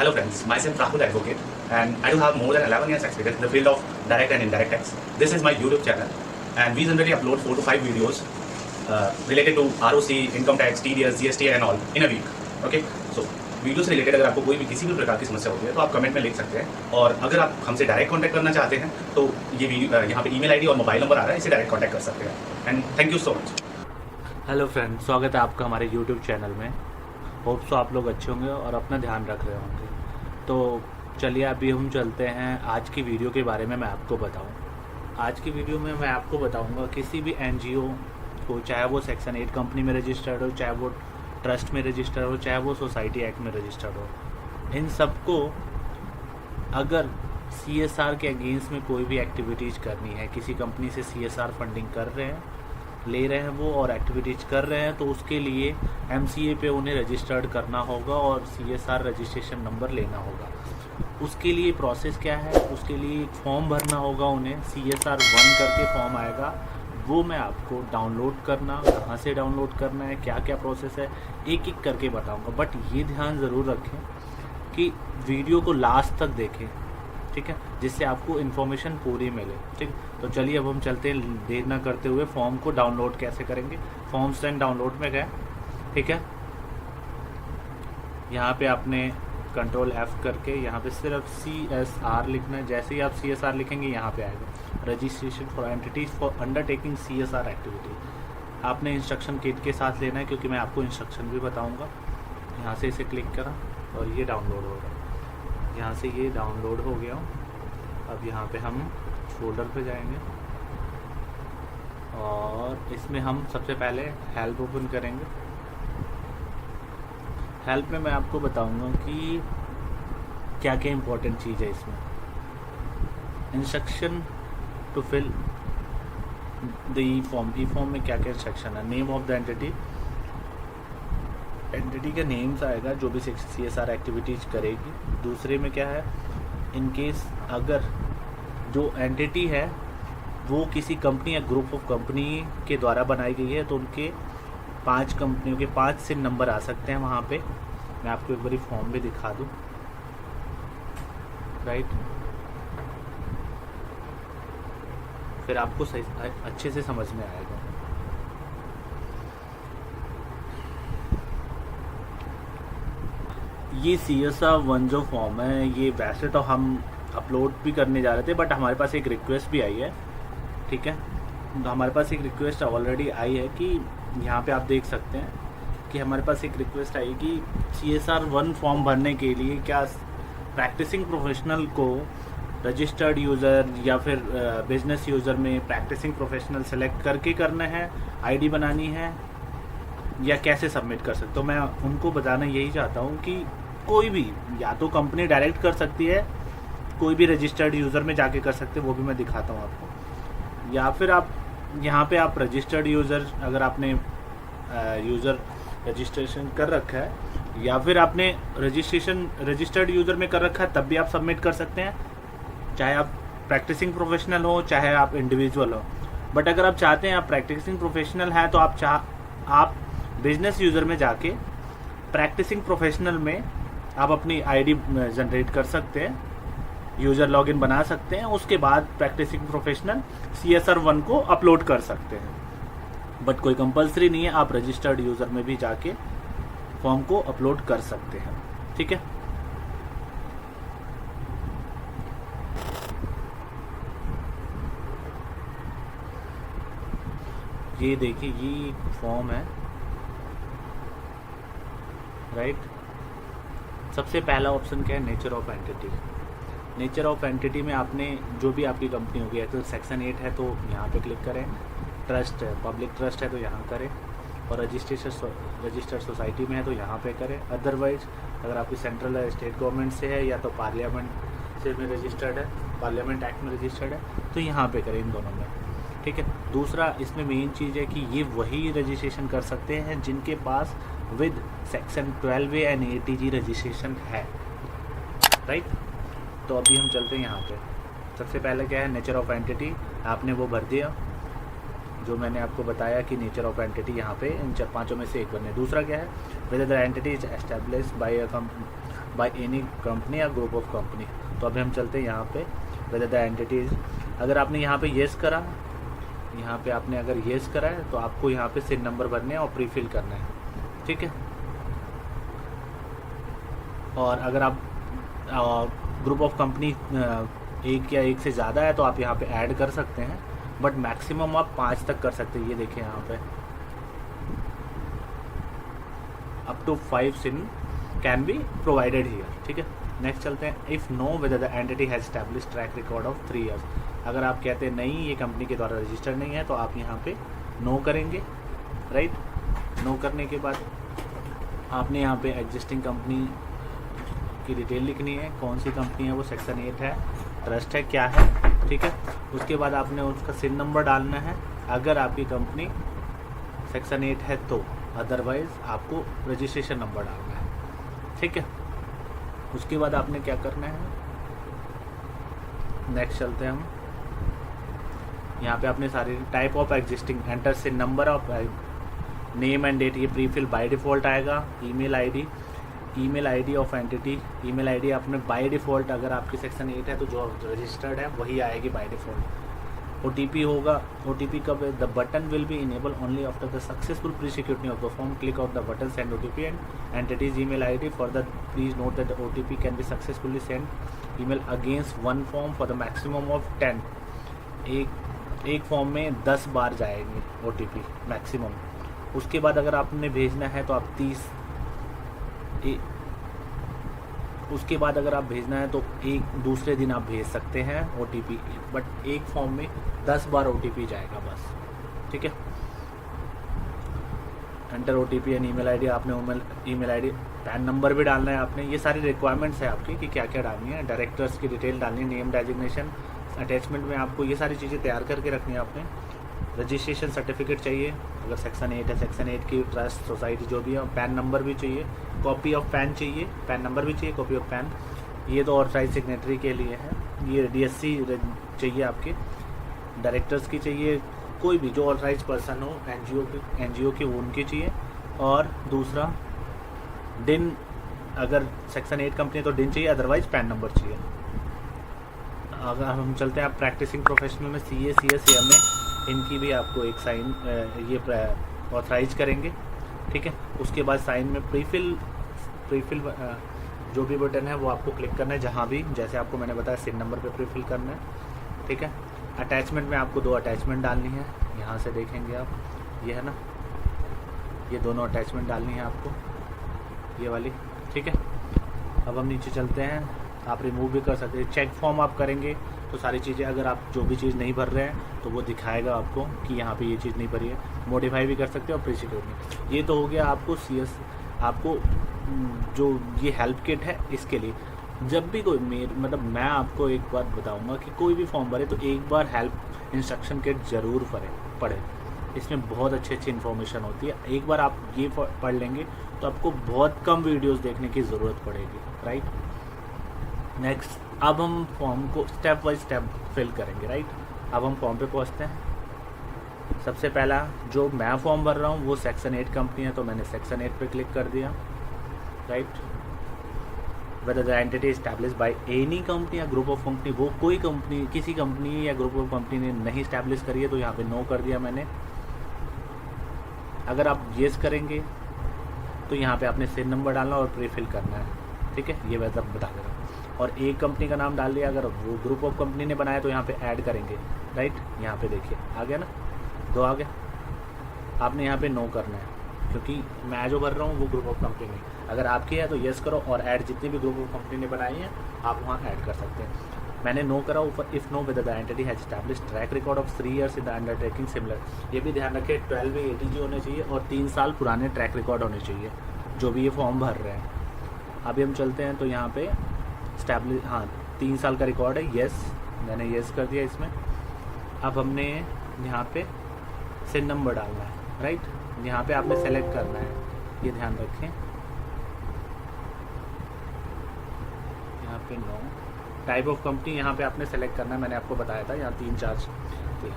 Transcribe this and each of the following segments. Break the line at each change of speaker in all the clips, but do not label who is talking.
Hello friends, myself Rahul Advocate and I do have more than 11 years experience in the field of direct and indirect tax. This is my YouTube channel and we generally upload 4 to 5 videos related to ROC, income tax, TDS, GST and all in a week. Okay, so video से related अगर आपको कोई भी किसी भी प्रकार की समस्या होती है तो आप कमेंट में लिख सकते हैं और अगर आप हमसे डायरेक्ट कांटेक्ट करना चाहते हैं तो ये यहाँ पे ईमेल आईडी और मोबाइल नंबर आ रहा है, इसे डायरेक्ट कांटेक्ट कर सकते हैं and thank you so much.
Hello friend, स्वागत है आपका हमारे यूट्यूब चैनल में। होप सो आप लोग अच्छे होंगे और अपना ध्यान रख रहे होंगे। तो चलिए अभी हम चलते हैं आज की वीडियो के बारे में मैं आपको बताऊं। आज की वीडियो में मैं आपको बताऊंगा किसी भी एनजीओ को, चाहे वो सेक्शन 8 कंपनी में रजिस्टर्ड हो, चाहे वो ट्रस्ट में रजिस्टर्ड हो, चाहे वो सोसाइटी एक्ट में रजिस्टर्ड हो, इन सबको अगर CSR के अगेंस्ट में कोई भी एक्टिविटीज़ करनी है, किसी कंपनी से CSR फंडिंग कर रहे हैं, ले रहे हैं वो और एक्टिविटीज़ कर रहे हैं, तो उसके लिए MCA पे उन्हें रजिस्टर्ड करना होगा और CSR रजिस्ट्रेशन नंबर लेना होगा। उसके लिए प्रोसेस क्या है, उसके लिए एक फॉर्म भरना होगा उन्हें, CSR 1 करके फॉर्म आएगा, वो मैं आपको डाउनलोड करना, कहाँ से डाउनलोड करना है, क्या क्या प्रोसेस है, एक एक करके बताऊँगा। बट ये ध्यान ज़रूर रखें कि वीडियो को लास्ट तक देखें, ठीक है, जिससे आपको इन्फॉर्मेशन पूरी मिले। ठीक, तो चलिए अब हम चलते हैं देर ना करते हुए फॉर्म को डाउनलोड कैसे करेंगे। फॉर्म्स एंड डाउनलोड में गए, ठीक है, यहाँ पे आपने कंट्रोल F करके यहाँ पे सिर्फ CSR लिखना है। जैसे ही आप CSR लिखेंगे यहाँ पे आएगा registration for entities for undertaking CSR activity. आपने इंस्ट्रक्शन किट के साथ लेना है क्योंकि मैं आपको इंस्ट्रक्शन भी बताऊँगा। यहाँ से इसे क्लिक करा और ये डाउनलोड होगा। यहाँ से ये डाउनलोड हो गया। अब यहाँ पे हम फोल्डर पे जाएंगे और इसमें हम सबसे पहले हेल्प ओपन करेंगे। हेल्प में मैं आपको बताऊंगा कि क्या क्या इम्पोर्टेंट चीज़ है इसमें। Instruction to fill the e form में क्या क्या इंस्ट्रक्शन है। नेम ऑफ द एंटिटी का नेम्स आएगा जो भी CSR एक्टिविटीज़ करेगी। दूसरे में क्या है, इन केस अगर जो एंटिटी है वो किसी कंपनी या ग्रुप ऑफ कंपनी के द्वारा बनाई गई है तो उनके 5 कंपनियों के 5 से नंबर आ सकते हैं वहाँ पे। मैं आपको एक बारी फॉर्म भी दिखा दूँ, राइट, फिर आपको सही अच्छे से समझ में आएगा। ये CSR 1 जो फॉर्म है, ये वैसे तो हम अपलोड भी करने जा रहे थे बट हमारे पास एक रिक्वेस्ट भी आई है, ठीक है। तो हमारे पास एक रिक्वेस्ट ऑलरेडी आई है कि यहाँ पे आप देख सकते हैं कि हमारे पास एक रिक्वेस्ट आई कि CSR 1 फॉर्म भरने के लिए क्या प्रैक्टिसिंग प्रोफेशनल को रजिस्टर्ड यूज़र या फिर बिजनेस यूज़र में प्रैक्टिसिंग प्रोफेशनल सेलेक्ट करके करना है, ID बनानी है, या कैसे सबमिट कर सकते हो। मैं उनको बताना यही चाहता हूँ कि कोई भी, या तो कंपनी डायरेक्ट कर सकती है, कोई भी रजिस्टर्ड यूज़र में जाके कर सकते हैं, वो भी मैं दिखाता हूँ आपको, या फिर आप यहाँ पे आप रजिस्टर्ड यूज़र, अगर आपने यूज़र रजिस्ट्रेशन कर रखा है या फिर आपने रजिस्टर्ड यूज़र में कर रखा है तब भी आप सबमिट कर सकते हैं, चाहे आप प्रैक्टिसिंग प्रोफेशनल हो चाहे आप इंडिविजुअल हो। बट अगर आप चाहते हैं आप प्रैक्टिसिंग प्रोफेशनल हैं तो आप बिजनेस यूज़र में जाके प्रैक्टिसिंग प्रोफेशनल में आप अपनी ID जनरेट कर सकते हैं, यूज़र लॉगिन बना सकते हैं, उसके बाद प्रैक्टिसिंग प्रोफेशनल CSR 1 को अपलोड कर सकते हैं। बट कोई कंपलसरी नहीं है, आप रजिस्टर्ड यूज़र में भी जाके फॉर्म को अपलोड कर सकते हैं, ठीक है। ये देखिए, ये फॉर्म है, राइट। सबसे पहला ऑप्शन क्या है, nature of entity. Nature of entity में आपने जो भी आपकी कंपनी होगी, तो सेक्शन 8 है तो यहाँ पे क्लिक करें, ट्रस्ट है, पब्लिक ट्रस्ट है तो यहाँ करें, और रजिस्टर्ड सोसाइटी में है तो यहाँ पे करें। अदरवाइज अगर आपकी सेंट्रल या स्टेट गवर्नमेंट से है या तो पार्लियामेंट से में रजिस्टर्ड है, पार्लियामेंट एक्ट में रजिस्टर्ड है तो यहाँ पे करें, इन दोनों में, ठीक है। दूसरा इसमें मेन चीज़ है कि ये वही रजिस्ट्रेशन कर सकते हैं जिनके पास with section 12A and ATG registration है, राइट। तो अभी हम चलते हैं यहाँ पे। सबसे पहले क्या है, नेचर ऑफ एंटिटी, आपने वो भर दिया जो मैंने आपको बताया कि नेचर ऑफ एंटिटी यहाँ पे इन 5 में से एक बनने। दूसरा क्या है, weather the entity is established bye by any company या ग्रुप ऑफ कंपनी। तो अभी हम चलते हैं यहाँ पे वेदर द एंटिटीज। अगर आपने यहाँ पे येस करा, यहाँ पे आपने अगर येस करा है तो आपको यहाँ पे सिन नंबर भरने हैं और प्री फिल करना है, ठीक है। और अगर आप ग्रुप ऑफ कंपनी एक या एक से ज़्यादा है तो आप यहाँ पे ऐड कर सकते हैं, बट मैक्सिमम आप 5 तक कर सकते हैं। ये देखिए यहाँ पे up to 5 CIN can be provided here, ठीक है। नेक्स्ट चलते हैं, if no whether the entity has established track record of 3 years. अगर आप कहते हैं नहीं ये कंपनी के द्वारा रजिस्टर्ड नहीं है तो आप यहाँ पे नो करेंगे, राइट। नो करने के बाद आपने यहाँ पे एग्जिस्टिंग कंपनी की डिटेल लिखनी है, कौन सी कंपनी है वो, सेक्शन 8 है, ट्रस्ट है, क्या है, ठीक है। उसके बाद आपने उसका सिन नंबर डालना है अगर आपकी कंपनी सेक्शन 8 है तो, अदरवाइज आपको रजिस्ट्रेशन नंबर डालना है, ठीक है। उसके बाद आपने क्या करना है, नेक्स्ट चलते हैं हम। यहाँ पे आपने सारी type of existing, enter CIN number of, name and date, ये प्री फिल बाय डिफ़ॉल्ट आएगा। Email ID of entity, email ID आपने बाय डिफ़ॉल्ट, अगर आपकी सेक्शन 8 है तो जो रजिस्टर्ड है वही आएगी बाय डिफ़ॉल्ट। ओटीपी होगा, ओटीपी कब, the button will be enable only after the successful pre security of the form, click on the button send OTP and entities email ID for the, please note that OTP can be successfully send email against 1 form for the maximum of 10। एक form में 10 बार जाएंगे OTP maximum. उसके बाद अगर आपने भेजना है तो आप 30, उसके बाद अगर आप भेजना है तो एक दूसरे दिन आप भेज सकते हैं ओटीपी, बट एक फॉर्म में 10 बार ओटीपी जाएगा बस, ठीक है। Enter OTP and email ID, आपने ईमेल आईडी, पैन नंबर भी डालना है आपने। ये सारी रिक्वायरमेंट्स है आपकी कि क्या क्या डालनी है। डायरेक्टर्स की डिटेल डालनी है, नेम, डेजिग्नेशन, अटैचमेंट में आपको ये सारी चीज़ें तैयार करके रखनी है आपने। रजिस्ट्रेशन सर्टिफिकेट चाहिए अगर सेक्शन 8 है, सेक्शन 8 की ट्रस्ट सोसाइटी जो भी है। पैन नंबर भी चाहिए, कॉपी ऑफ पैन चाहिए, पैन नंबर भी चाहिए, कॉपी ऑफ पैन। ये तो ऑथराइज सिग्नेटरी के लिए है। ये डीएससी चाहिए आपके, डायरेक्टर्स की चाहिए, कोई भी जो ऑथराइज पर्सन हो, एनजीओ की उनकी चाहिए। और दूसरा डिन, अगर सेक्शन 8 कंपनी है तो डिन चाहिए, अदरवाइज पैन नंबर चाहिए। अगर हम चलते हैं आप प्रैक्टिसिंग प्रोफेशनल में, CA, CS, CMA, इनकी भी आपको एक साइन ये ऑथराइज करेंगे, ठीक है। उसके बाद साइन में प्रीफिल जो भी बटन है वो आपको क्लिक करना है जहाँ भी, जैसे आपको मैंने बताया सिन नंबर पे प्रीफिल करना है, ठीक है। अटैचमेंट में आपको 2 अटैचमेंट डालनी है, यहाँ से देखेंगे आप, ये है ना, ये दोनों अटैचमेंट डालनी है आपको, ये वाली, ठीक है। अब हम नीचे चलते हैं, आप रिमूव भी कर सकते हैं। चेक फॉर्म आप करेंगे तो सारी चीज़ें, अगर आप जो भी चीज़ नहीं भर रहे हैं तो वो दिखाएगा आपको कि यहाँ पे ये चीज़ नहीं भरी है। मॉडिफाई भी कर सकते हो और प्री सिक्योरिटी। ये तो हो गया आपको CS, आपको जो ये हेल्प किट है इसके लिए। जब भी कोई मतलब मैं आपको एक बात बताऊंगा कि कोई भी फॉर्म भरे तो एक बार हेल्प इंस्ट्रक्शन किट ज़रूर पढ़े। इसमें बहुत अच्छी इन्फॉर्मेशन होती है। एक बार आप ये पढ़ लेंगे तो आपको बहुत कम वीडियोस देखने की ज़रूरत पड़ेगी, राइट। नेक्स्ट, अब हम फॉर्म को स्टेप बाय स्टेप फिल करेंगे, राइट। अब हम फॉर्म पे पहुंचते हैं। सबसे पहला जो मैं फॉर्म भर रहा हूँ वो सेक्शन 8 कंपनी है, तो मैंने सेक्शन 8 पे क्लिक कर दिया, right. Weather the entity establish by any company या ग्रुप ऑफ कंपनी, वो कोई कंपनी, किसी कंपनी या ग्रुप ऑफ कंपनी ने नहीं इस्टेब्लिश करी है तो यहाँ पे नो कर दिया मैंने। अगर आप येस करेंगे तो यहाँ पे आपने सिन नंबर डालना और प्री फिल करना है, ठीक है। ये वैसा बता दे रहा हूँ। और एक कंपनी का नाम डाल दिया, अगर वो ग्रुप ऑफ कंपनी ने बनाया तो यहाँ पे ऐड करेंगे, राइट। यहाँ पे देखिए आ गया ना, 2 आ गया। आपने यहाँ पे नो करना है क्योंकि मैं जो भर रहा हूँ वो ग्रुप ऑफ कंपनी नहीं। अगर आपकी है तो येस करो और ऐड, जितनी भी ग्रुप ऑफ कंपनी ने बनाई है आप वहाँ ऐड कर सकते हैं। मैंने नो करा ऊपर, if no whether the entity has establish track record of 3 years in the undertaking similar. ये भी ध्यान रखें 12 ATG होने चाहिए और 3 साल पुराने ट्रैक रिकॉर्ड होने चाहिए जो भी ये फॉर्म भर रहे हैं। अभी हम चलते हैं तो यहाँ पे स्टैब्लिश, हाँ 3 साल का रिकॉर्ड है, येस, मैंने येस कर दिया इसमें। अब हमने यहाँ पे सिन नंबर डालना है, राइट। यहाँ पे आपने सेलेक्ट करना है, ये ध्यान रखें। यहाँ पे नो, टाइप ऑफ कंपनी यहाँ पे आपने सेलेक्ट करना है, मैंने आपको बताया था यहाँ 3-4 थे।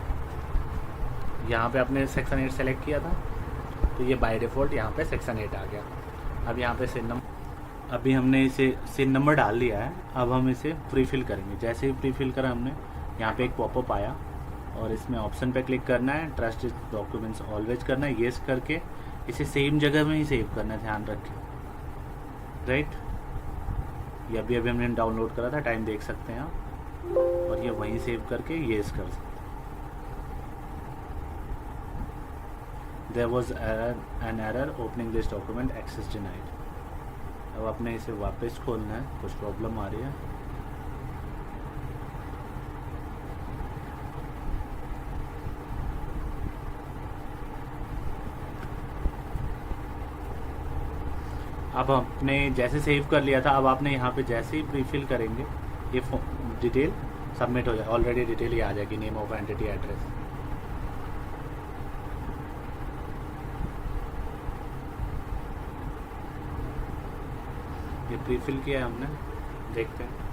यहाँ पे आपने सेक्शन 8 सेलेक्ट किया था तो ये बाय डिफ़ॉल्ट यहाँ पे सेक्शन 8 आ गया। अब यहाँ पे सिन नंबर, अभी हमने इसे सिन नंबर डाल दिया है, अब हम इसे प्री फिल करेंगे। जैसे ही प्री फिल करा हमने, यहाँ पे एक पॉपअप आया और इसमें ऑप्शन पे क्लिक करना है, ट्रस्ट इज डॉक्यूमेंट्स ऑलवेज करना है, येस करके इसे सेम जगह में ही सेव करना है, ध्यान रखें, राइट। ये अभी अभी हमने डाउनलोड करा था, टाइम देख सकते हैं आप, और ये वहीं सेव करके येस कर सकते हैं। There was an error opening this document, access denied। अब आपने इसे वापस खोलना है, कुछ प्रॉब्लम आ रही है। अब आपने जैसे सेव कर लिया था, अब आपने यहाँ पे जैसे ही प्रीफिल करेंगे ये डिटेल सबमिट हो जाए, ऑलरेडी डिटेल ये आ जाएगी, नेम ऑफ एंटिटी, एड्रेस। ये प्रीफिल किया है हमने, देखते हैं।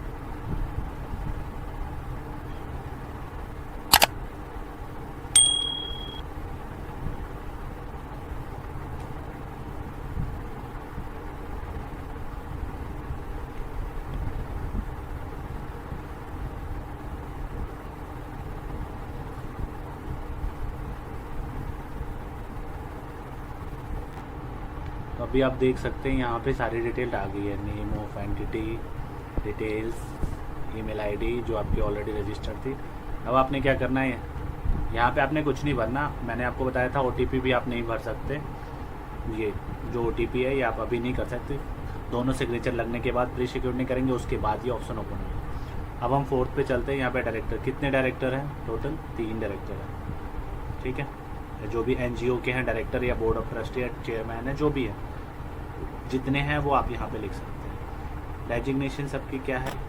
तो अभी आप देख सकते हैं यहाँ पे सारी डिटेल आ गई है, name of entity, details, email ID जो आपकी ऑलरेडी रजिस्टर्ड थी। अब आपने क्या करना है, यहाँ पे आपने कुछ नहीं भरना, मैंने आपको बताया था ओटीपी भी आप नहीं भर सकते। ये जो ओटीपी है ये आप अभी नहीं कर सकते, दोनों सिग्नेचर लगने के बाद प्री सिक्योरिटी करेंगे, उसके बाद ये ऑप्शन ओपन होगा। अब हम 4th पे चलते हैं। यहाँ पे डायरेक्टर, कितने डायरेक्टर हैं टोटल? 3 डायरेक्टर हैं, ठीक है। जो भी एनजीओ के हैं डायरेक्टर या बोर्ड ऑफ ट्रस्टी या चेयरमैन है, जो भी है, जितने हैं वो आप यहाँ पे लिख सकते हैं। डेजिग्नेशन सबकी क्या है?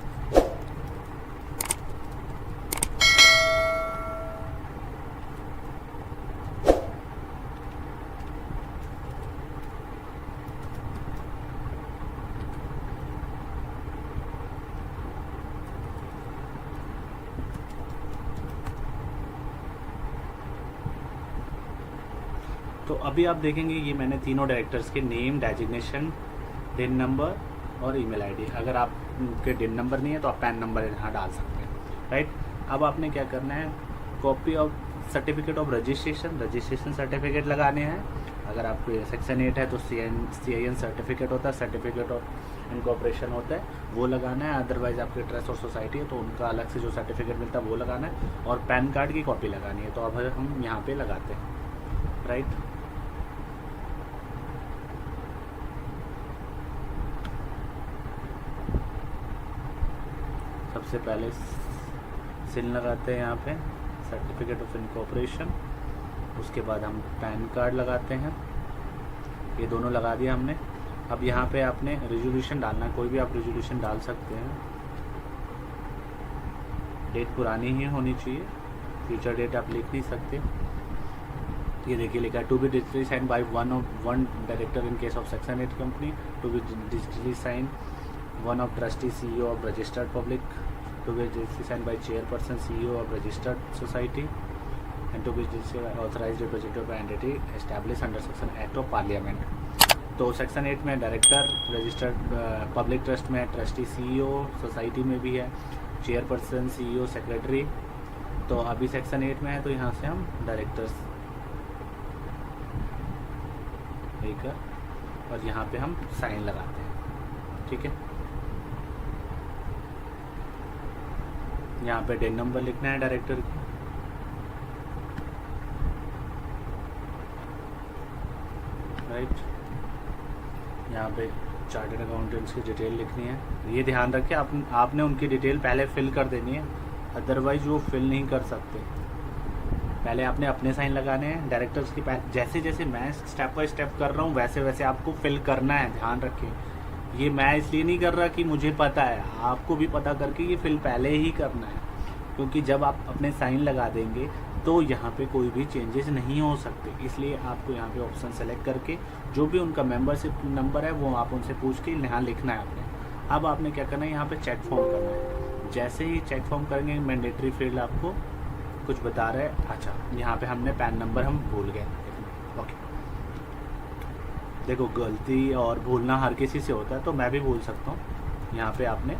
तो अभी आप देखेंगे ये मैंने तीनों डायरेक्टर्स के नेम, डेजिग्नेशन, डिन नंबर और ईमेल आईडी। अगर आपके डिन नंबर नहीं है तो आप पैन नंबर यहाँ डाल सकते हैं, राइट। अब आपने क्या करना है, copy of certificate of registration certificate लगाने हैं। अगर आपके सेक्शन 8 है तो CIN सर्टिफिकेट होता है, सर्टिफिकेट ऑफ इनकॉर्पोरेशन होता है, वो लगाना है। अदरवाइज आपके ट्रस्ट और सोसाइटी है तो उनका अलग से जो सर्टिफिकेट मिलता है वो लगाना है, और पैन कार्ड की कॉपी लगानी है। तो अब हम यहाँ पे लगाते हैं, राइट। सबसे पहले सिन लगाते हैं यहाँ पे, सर्टिफिकेट ऑफ इनकॉर्पोरेशन, उसके बाद हम पैन कार्ड लगाते हैं। ये दोनों लगा दिया हमने। अब यहाँ पे आपने रेजोल्यूशन डालना है, कोई भी आप रेजोल्यूशन डाल सकते हैं। डेट पुरानी ही होनी चाहिए, फ्यूचर डेट आप लिख नहीं सकते। ये देखिए लिखा है, to be digitally sign by one director in case of section 8 company, to be digitally sign one of trustee CEO of registered public, to be digitally signed by chairperson CEO of registered society, and to be digitally authorized representative of entity established under section Act of Parliament। तो section 8 में director, registered public trust में trustee CEO, society में भी है chairperson, CEO, secretary. तो अभी section 8 में है तो यहाँ से हम डायरेक्टर्स लेकर और यहाँ पे हम साइन लगाते हैं, ठीक है। यहाँ पे डेन नंबर लिखना है डायरेक्टर की, राइट। यहाँ पे चार्टर्ड अकाउंटेंट्स की डिटेल लिखनी है। ये ध्यान रखें आपने उनकी डिटेल पहले फिल कर देनी है, अदरवाइज वो फिल नहीं कर सकते। पहले आपने अपने साइन लगाने हैं डायरेक्टर्स की, जैसे जैसे मैं स्टेप बाय स्टेप कर रहा हूँ वैसे वैसे आपको फिल करना है, ध्यान रखें। ये मैं इसलिए नहीं कर रहा कि मुझे पता है, आपको भी पता करके ये फिल पहले ही करना है, क्योंकि जब आप अपने साइन लगा देंगे तो यहाँ पे कोई भी चेंजेस नहीं हो सकते। इसलिए आपको यहाँ पे ऑप्शन सेलेक्ट करके जो भी उनका मेंबरशिप नंबर है वो आप उनसे पूछ के यहाँ लिखना है आपने। अब आपने क्या करना है, यहाँ पे चेक फॉर्म करना है। जैसे ही चेक फॉर्म करेंगे, मैंडेटरी फील्ड आपको कुछ बता रहा है। अच्छा, यहाँ पे हमने पैन नंबर हम भूल गए, ओके। देखो गलती और भूलना हर किसी से होता है, तो मैं भी भूल सकता हूँ। यहाँ पे आपने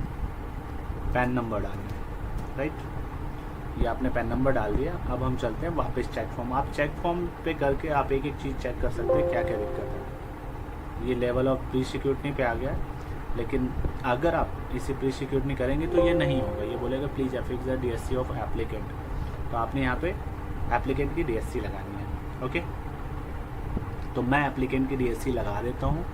पैन नंबर डालना है, राइट। ये आपने पैन नंबर डाल दिया। अब हम चलते हैं वापस चेक फॉर्म। आप चेक फॉर्म पे करके आप एक एक चीज़ चेक कर सकते हैं क्या क्या दिक्कत है। ये लेवल ऑफ प्री सिक्योरिटी पे आ गया है, लेकिन अगर आप इसे प्री सिक्योरिटी करेंगे तो ये नहीं होगा। ये बोलेगा please affix the DSC of applicant. तो आपने यहाँ पे एप्लीकेंट की DSC लगानी है, ओके। तो मैं एप्लीकेंट की DSC लगा देता हूँ।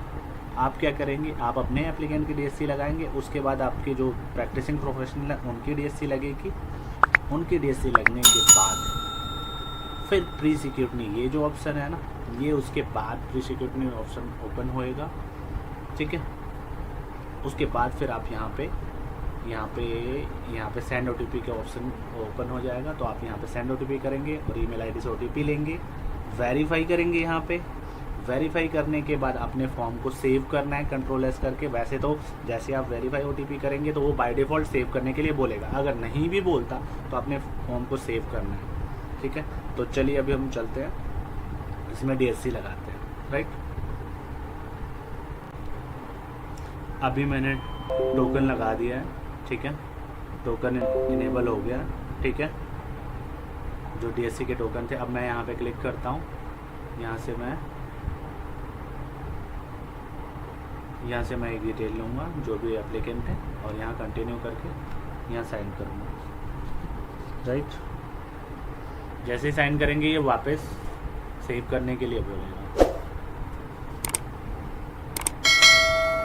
आप क्या करेंगे, आप अपने एप्लीकेंट की DSC लगाएंगे, उसके बाद आपके जो प्रैक्टिसिंग प्रोफेशनल है उनकी DSC लगेगी। उनकी DSC लगने के बाद फिर प्री सिक्योरिटी, ये जो ऑप्शन है ना, ये उसके बाद प्री सिक्योरिटी ऑप्शन ओपन होएगा, ठीक है। उसके बाद फिर आप यहाँ पे सेंड OTP का ऑप्शन ओपन हो जाएगा। तो आप यहाँ पे सेंड OTP करेंगे और ईमेल ID से OTP लेंगे, वेरीफाई करेंगे। यहाँ पे वेरीफाई करने के बाद अपने फॉर्म को सेव करना है Ctrl+S करके। वैसे तो जैसे आप वेरीफाई OTP करेंगे तो वो बाय डिफ़ॉल्ट सेव करने के लिए बोलेगा, अगर नहीं भी बोलता तो अपने फॉर्म को सेव करना है, ठीक है। तो चलिए अभी हम चलते हैं, इसमें DSC लगाते हैं, राइट। अभी मैंने टोकन लगा दिया है, ठीक है। टोकन इनेबल हो गया, ठीक है। जो DSC के टोकन थे, अब मैं यहाँ पे क्लिक करता हूँ। यहाँ से मैं एक डिटेल लूँगा जो भी एप्लीकेंट है और यहाँ कंटिन्यू करके यहाँ साइन करूँगा, राइट। जैसे ही साइन करेंगे ये वापस सेव करने के लिए बोलेगा,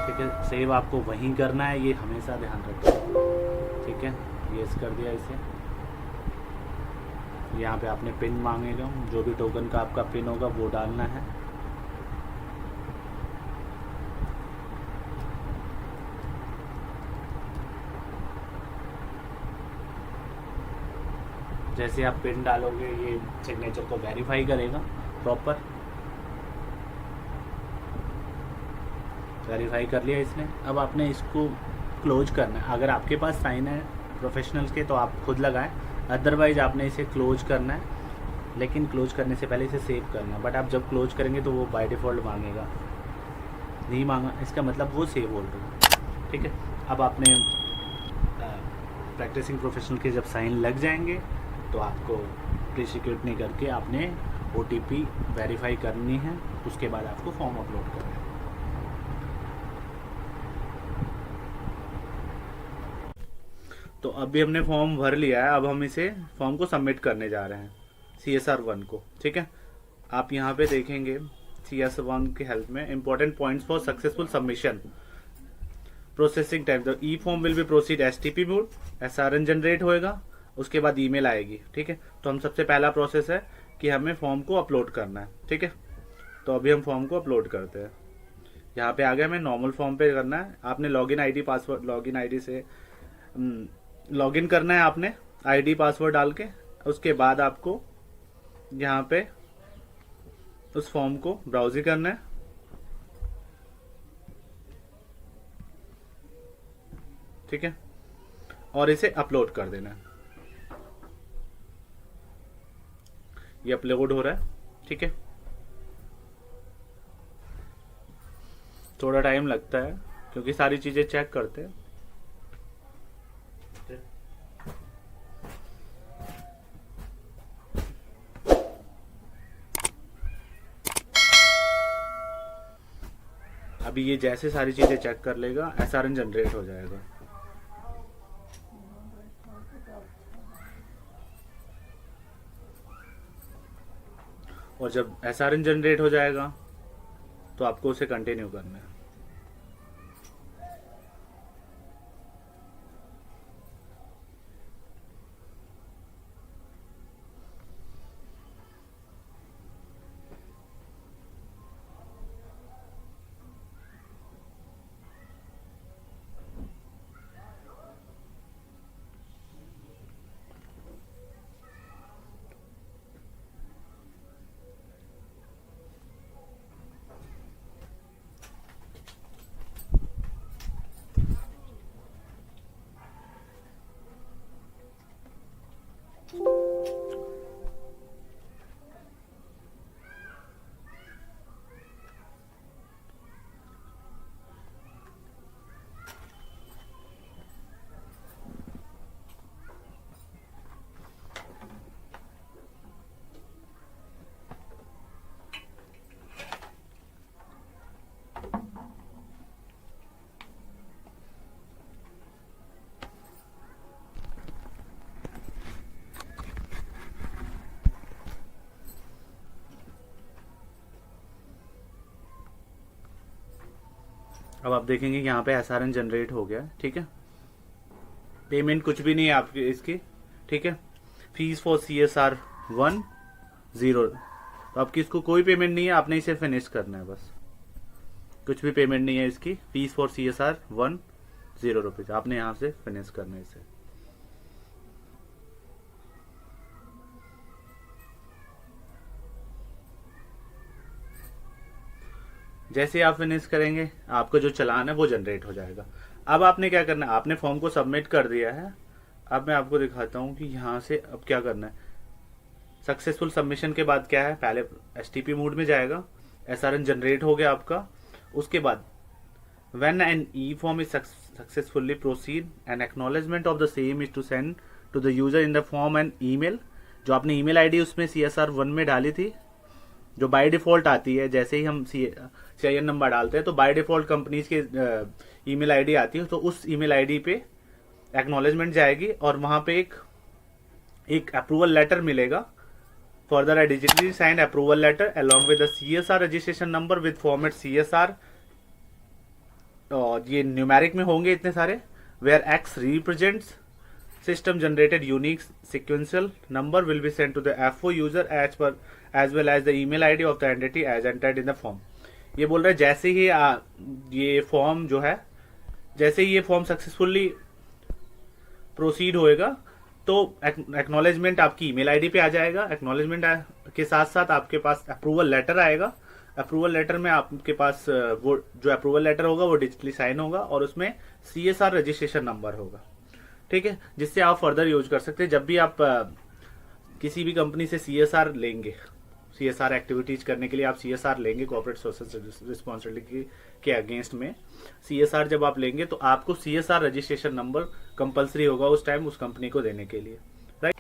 ठीक है। सेव आपको वहीं करना है, ये हमेशा ध्यान रखें, ठीक है। यस कर दिया इसे। यहाँ पे आपने पिन मांगेगा, जो भी टोकन का आपका पिन होगा वो डालना है। जैसे आप पिन डालोगे ये सिग्नेचर को वेरीफाई करेगा प्रॉपर। वेरीफाई कर लिया इसने। अब आपने इसको क्लोज करना है। अगर आपके पास साइन है प्रोफेशनल्स के तो आप खुद लगाएं, अदरवाइज आपने इसे क्लोज करना है। लेकिन क्लोज करने से पहले इसे सेव करना है। बट आप जब क्लोज करेंगे तो वो बाय डिफ़ॉल्ट मांगेगा, नहीं मांगा इसका मतलब वो सेव हो रहा है, ठीक है। अब आपने प्रैक्टिसिंग प्रोफेशनल के जब साइन लग जाएंगे तो आपको प्री सिक्योरिटी नहीं करके आपने OTP वेरीफाई करनी है। उसके बाद आपको फॉर्म अपलोड करना है। तो अभी हमने फॉर्म भर लिया है। अब हम इसे फॉर्म को सबमिट करने जा रहे हैं CSR1 को, ठीक है। आप यहाँ पे देखेंगे CSR1 की हेल्प में important points for successful submission. Processing time, the e form will be proceed STP mode, SRN generate होएगा, उसके बाद ईमेल आएगी, ठीक है। तो हम सबसे पहला प्रोसेस है कि हमें फॉर्म को अपलोड करना है, ठीक है। तो अभी हम फॉर्म को अपलोड करते हैं। यहाँ पे आ गया, हमें नॉर्मल फॉर्म पे करना है। आपने login ID password, login ID से लॉगिन करना है आपने ID पासवर्ड डाल के। उसके बाद आपको यहाँ पे उस फॉर्म को ब्राउज करना है, ठीक है, और इसे अपलोड कर देना है। ये अपलोड हो रहा है, ठीक है। थोड़ा टाइम लगता है क्योंकि सारी चीजें चेक करते हैं। अभी ये जैसे सारी चीजें चेक कर लेगा SRN जनरेट हो जाएगा। और जब SRN जनरेट हो जाएगा तो आपको उसे कंटिन्यू करना है। अब आप देखेंगे यहाँ पे SRN जनरेट हो गया, ठीक है। पेमेंट कुछ भी नहीं है आपकी इसकी, ठीक है। फीस फॉर CSR 1 0, तो आपकी इसको कोई पेमेंट नहीं है, आपने इसे फिनिश करना है बस, कुछ भी पेमेंट नहीं है इसकी। फीस फॉर CSR 1 0 रुपीज, आपने यहाँ से फिनिश करना है इसे। जैसे आप फिनिश करेंगे आपका जो चालान है वो जनरेट हो जाएगा। अब आपने क्या करना है, आपने फॉर्म को सबमिट कर दिया है। अब मैं आपको दिखाता हूँ कि यहाँ से अब क्या करना है। सक्सेसफुल सबमिशन के बाद क्या है, पहले STP मोड में जाएगा, SRN जनरेट हो गया आपका। उसके बाद when an e-form is successfully proceed, an acknowledgement of the same is to send to the user in the form an email। जो आपने email ID उसमें CSR 1 में डाली थी, जो बाय डिफॉल्ट आती है, जैसे ही हम CIN नंबर डालते हैं तो बाय डिफॉल्ट कंपनीज के ईमेल आईडी आती है, तो उस ईमेल आईडी पे एक्नॉलेजमेंट जाएगी और वहां पे एक अप्रूवल लेटर मिलेगा। Further a digitally signed approval letter along with the CSR registration number with format CSR, और ये न्यूमेरिक में होंगे इतने सारे, where X represents system generated unique sequential number will be sent to the FO user as well as the email ID of the entity as entered in the form। ये बोल रहा है जैसे ही ये फॉर्म जो है, जैसे ही ये फॉर्म सक्सेसफुली प्रोसीड होएगा तो एक्नॉलेजमेंट आपकी ईमेल आईडी पे आ जाएगा। एक्नॉलेजमेंट के साथ साथ आपके पास अप्रूवल लेटर आएगा। अप्रूवल लेटर में आपके पास वो जो अप्रूवल लेटर होगा वो डिजिटली साइन होगा और उसमें CSR रजिस्ट्रेशन नंबर होगा, ठीक है, जिससे आप फर्दर यूज कर सकते हैं। जब भी आप किसी भी कंपनी से CSR लेंगे, CSR एक्टिविटीज करने के लिए आप CSR लेंगे, कॉर्पोरेट सोशल रिस्पॉन्सिबिलिटी के अगेंस्ट में CSR जब आप लेंगे तो आपको CSR रजिस्ट्रेशन नंबर कंपलसरी होगा उस टाइम उस कंपनी को देने के लिए, राइट।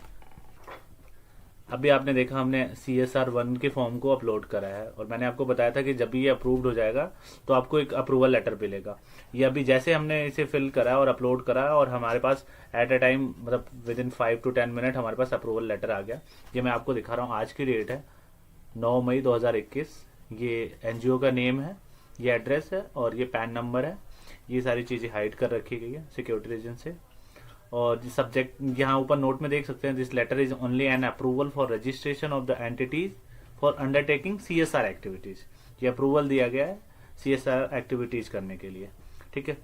अभी आपने देखा हमने CSR 1 के फॉर्म को अपलोड करा है और मैंने आपको बताया था कि जब भी ये अप्रूव्ड हो जाएगा तो आपको एक अप्रूवल लेटर मिलेगा। ये अभी जैसे हमने इसे फिल करा और अपलोड करा और हमारे पास एट अ टाइम मतलब विद इन 5 to 10 मिनट हमारे पास अप्रूवल लेटर आ गया। ये मैं आपको दिखा रहा हूँ, आज की डेट है 9 मई 2021। ये NGO का नेम है, ये एड्रेस है और ये पैन नंबर है। ये सारी चीज़ें हाइड कर रखी गई है सिक्योरिटी रीजन से। और सब्जेक्ट यहाँ ऊपर नोट में देख सकते हैं, this letter is only an approval for registration of the entities for undertaking CSR activities. ये अप्रूवल दिया गया है CSR एक्टिविटीज करने के लिए, ठीक है।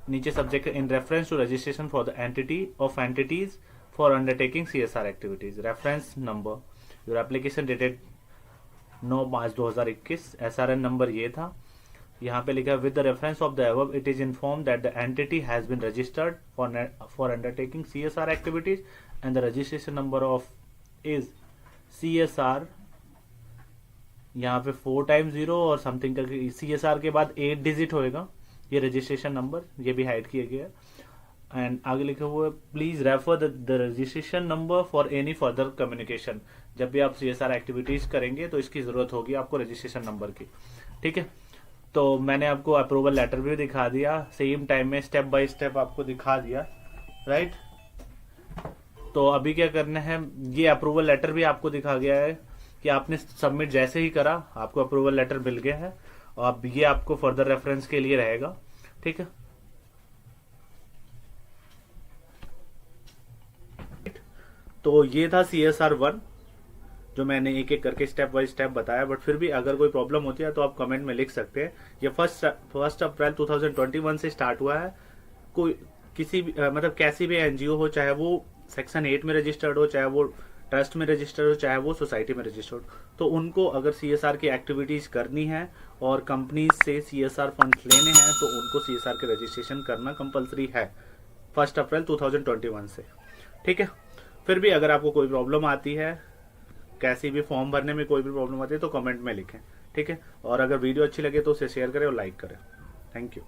नीचे subject in reference to registration for the entity of entities for undertaking CSR activities. Reference number your application dated 9 March 2021। SRN number ये था, यहाँ पे लिखा with the reference of the above it is inform that the entity has been registered for undertaking CSR activities and the registration number of is CSR, यहाँ पे 4 times 0 और something करके CSR के बाद 8 डिजिट होएगा ये रजिस्ट्रेशन नंबर, ये भी हाइड किया गया। एंड आगे लिखा हुआ है please refer the registration number for any further communication. जब भी आप CSR एक्टिविटीज करेंगे तो इसकी जरूरत होगी आपको रजिस्ट्रेशन नंबर की, ठीक है। तो मैंने आपको अप्रूवल लेटर भी दिखा दिया, सेम टाइम में स्टेप बाय स्टेप आपको दिखा दिया, राइट। तो अभी क्या करना है, ये अप्रूवल लेटर भी आपको दिखा गया है कि आपने सबमिट जैसे ही करा आपको अप्रूवल लेटर मिल गया है और अब ये आपको फर्दर रेफरेंस के लिए रहेगा, ठीक है। तो ये था CSR 1 जो मैंने एक एक करके स्टेप बाय स्टेप बताया, बट फिर भी अगर कोई प्रॉब्लम होती है तो आप कमेंट में लिख सकते हैं। ये 1 अप्रैल 2021 से स्टार्ट हुआ है। कोई किसी भी मतलब कैसी भी NGO हो, चाहे वो सेक्शन 8 में रजिस्टर्ड हो, चाहे वो ट्रस्ट में रजिस्टर्ड हो, चाहे वो सोसाइटी में रजिस्टर्ड हो, तो उनको अगर CSR की एक्टिविटीज करनी है और कंपनी से CSR फंड लेने हैं तो उनको CSR के रजिस्ट्रेशन करना कंपलसरी है 1 अप्रैल 2021 से, ठीक है। फिर भी अगर आपको कोई प्रॉब्लम आती है, कैसी भी फॉर्म भरने में कोई भी प्रॉब्लम आती है तो कमेंट में लिखें, ठीक है। और अगर वीडियो अच्छी लगे तो उसे शेयर करें और लाइक करें। Thank you.